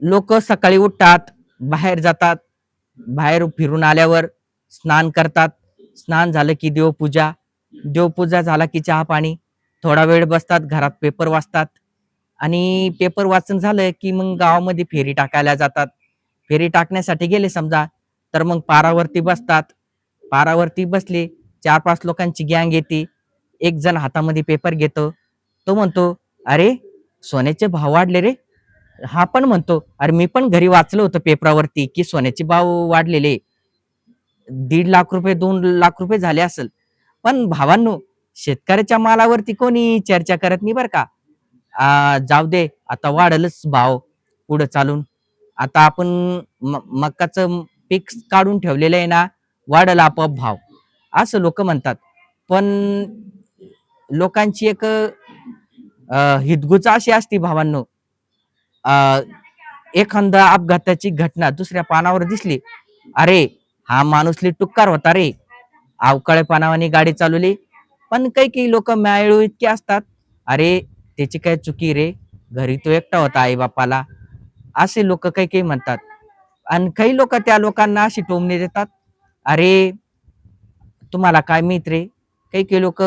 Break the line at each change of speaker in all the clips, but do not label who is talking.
लोक सकाळी उठतात, बाहेर जातात, बाहेर फिरून आल्यावर स्नान करतात, स्नान झालं की देवपूजा, देवपूजा झाला की चहा पाणी, थोडा वेळ बसतात घरात, पेपर वाचतात आणि पेपर वाचन झालं की मग गावामध्ये फेरी टाकायला जातात. फेरी टाकण्यासाठी गेले समजा, तर मग पारावरती बसतात. पारावरती बसले, 4-5 लोकांची गँग येते. एक जण हातामध्ये पेपर घेतो. तो म्हणतो, "अरे, सोन्याचे भाव वाढले रे." हा पण म्हणतो, "अरे, मी पण घरी वाचलं होतं पेपरावरती, की सोन्याचे भाव वाढलेले. 1.5 लाख रुपये, 2 लाख रुपये झाले असेल." पण भावांनो, शेतकऱ्याच्या मालावरती कोणी चर्चा करत नाही बरं का. जाऊ दे, आता वाढेलच भाव पुढे चालून. आता आपण मक्काचं पीक काढून ठेवलेलं आहे ना, वाढेल आपोआप भाव, असं लोक म्हणतात. पण लोकांची एक हितगुज अशी असते भावांनो. अ, एखादा अपघाताची घटना दुसऱ्या पानावर दिसली, अरे, हा माणूस लय टुक्कार होता रे, अवकाळी पानावानी गाडी चालवली. पण काही काही लोक म्याळू इतके असतात, अरे, त्याची काय चुकी रे, घरी तो एकटा होता आई बापाला, असे लोक काही काही म्हणतात. आणि काही लोक त्या लोकांना अशी टोमणे देतात, अरे, तुम्हाला काय माहित रे. काही काही लोक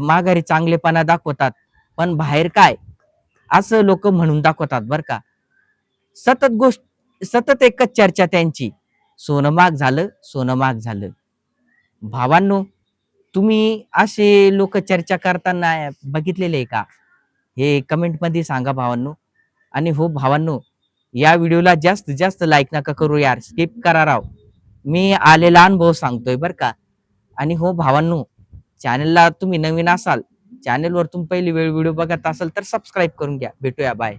माघारी चांगलेपणा दाखवतात, पण बाहेर काय, असं लोक म्हणून दाखवतात बरं का. सतत एकच चर्चा त्यांची, सोनं महाग झालं, सोनं महाग झालं. भावांनो, तुम्ही असे लोक चर्चा करताना बघितलेले आहे का? हे कमेंट मध्ये सांगा भावांनो. आणि हो भावांनो, या व्हिडिओला जास्त जास्त लाईक नका करू यार, स्किप करा राव. मी आलेला अनुभव सांगतोय बरं का. आणि हो भावांनो, चॅनलला तुम्ही नवीन असाल, चॅनलवर तुम्ही पहिली वेळ व्हिडिओ बघत असाल तर सबस्क्राईब करून घ्या. भेटूया, बाय.